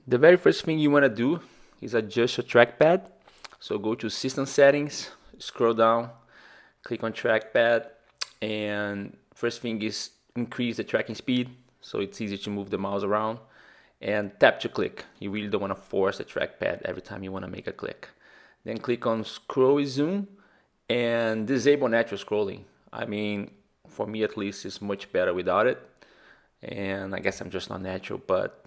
The very first thing you want to do is adjust your trackpad. So go to System Settings, scroll down, click on Trackpad, and first thing is increase the tracking speed so it's easy to move the mouse around, and tap to click. You really don't want to force the trackpad every time you want to make a click. Then click on Scroll with Zoom and disable natural scrolling. I mean, for me at least, it's much better without it. And I guess I'm just not natural, but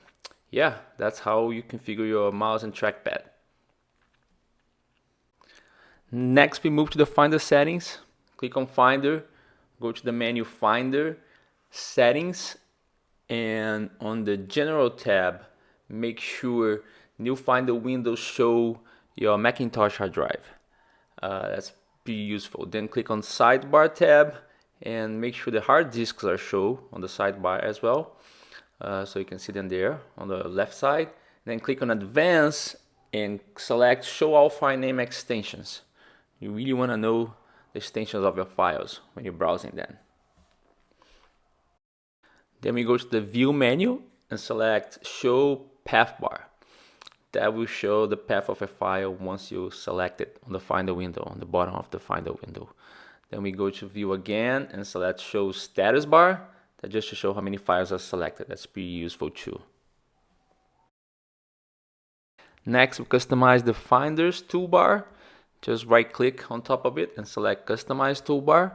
yeah, that's how you configure your mouse and trackpad. Next, we move to the Finder settings. Click on Finder, go to the menu Finder, Settings, and on the General tab, make sure New Finder windows show your Macintosh hard drive. That's pretty useful. Then click on Sidebar tab and make sure the hard disks are shown on the sidebar as well. So you can see them there on the left side. Then click on Advanced and select Show All File Name Extensions. You really want to know the extensions of your files when you're browsing them. Then we go to the View menu and select Show Path Bar. That will show the path of a file once you select it on the Finder window, on the bottom of the Finder window. Then we go to View again and select Show Status Bar. That just to show how many files are selected. That's pretty useful too. Next, we customize the Finder's toolbar. Just right click on top of it and select Customize Toolbar.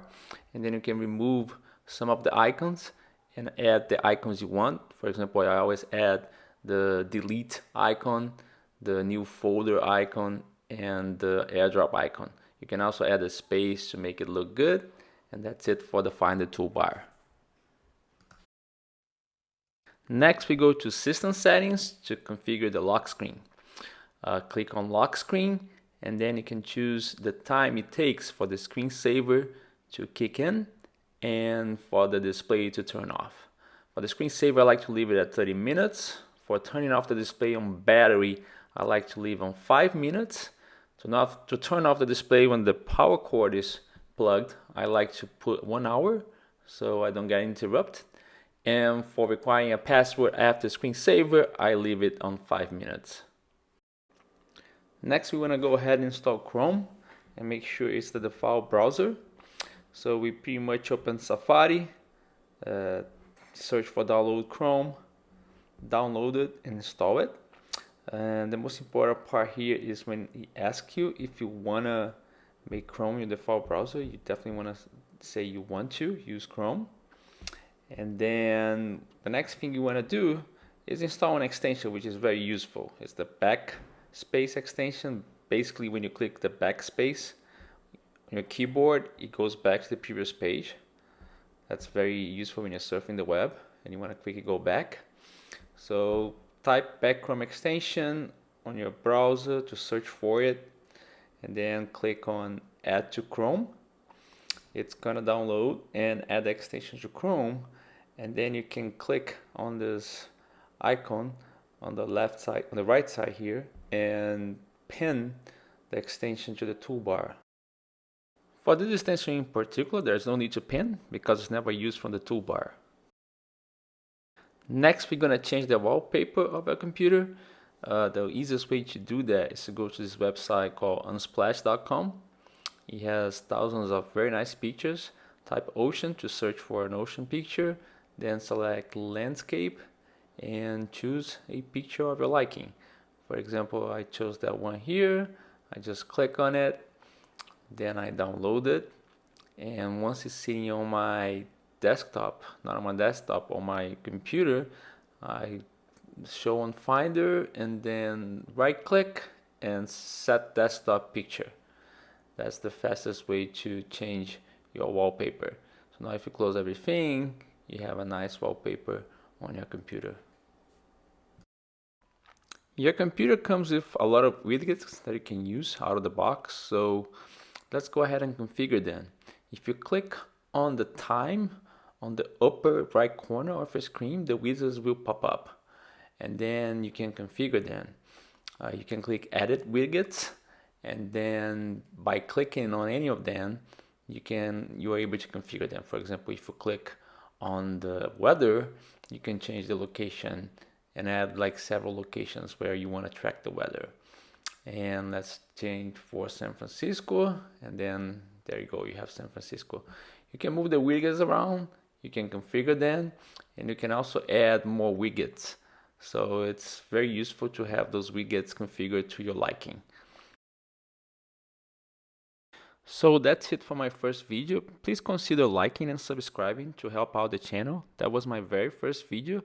And then you can remove some of the icons and add the icons you want. For example, I always add the delete icon, the new folder icon, and the airdrop icon. You can also add a space to make it look good. And that's it for the Finder toolbar. Next, we go to System Settings to configure the lock screen. Click on Lock Screen, and then you can choose the time it takes for the screensaver to kick in and for the display to turn off. For the screensaver, I like to leave it at 30 minutes. For turning off the display on battery, I like to leave on 5 minutes. To turn off the display when the power cord is plugged, I like to put 1 hour so I don't get interrupted. And for requiring a password after screensaver, I leave it on 5 minutes. Next, we want to go ahead and install Chrome and make sure it's the default browser. So we pretty much open Safari, search for download Chrome, download it and install it. And the most important part here is when he asks you if you want to make Chrome your default browser, you definitely want to say you want to use Chrome. And then the next thing you want to do is install an extension which is very useful. It's the backspace extension. Basically, when you click the backspace on your keyboard, it goes back to the previous page. That's very useful when you're surfing the web and you want to quickly go back. So type back Chrome extension on your browser to search for it, and then click on Add to Chrome. It's gonna download and add the extension to Chrome, and then you can click on this icon on the left side, on the right side here, and pin the extension to the toolbar. For this extension in particular, there's no need to pin because it's never used from the toolbar. Next, we're gonna change the wallpaper of our computer. The easiest way to do that is to go to this website called unsplash.com. It has thousands of very nice pictures. Type ocean to search for an ocean picture, then select landscape and choose a picture of your liking. For example, I chose that one here. I just click on it, then I download it, and once it's sitting on my desktop, not on my desktop, on my computer, I show on Finder and then right click and set desktop picture. That's the fastest way to change your wallpaper. So now if you close everything, you have a nice wallpaper on your computer. Your computer comes with a lot of widgets that you can use out of the box. So let's go ahead and configure them. If you click on the time on the upper right corner of your screen, the widgets will pop up, and then you can configure them. You can click Edit Widgets, and then by clicking on any of them, you are able to configure them. For example, if you click on the weather, you can change the location and add like several locations where you want to track the weather. And let's change for San Francisco, and then there you go, you have San Francisco. You can move the widgets around, you can configure them, and you can also add more widgets. So it's very useful to have those widgets configured to your liking. So that's it for my first video. Please consider liking and subscribing to help out the channel. That was my very first video,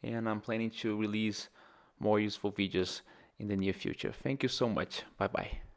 and I'm planning to release more useful videos in the near future. Thank you so much. Bye bye.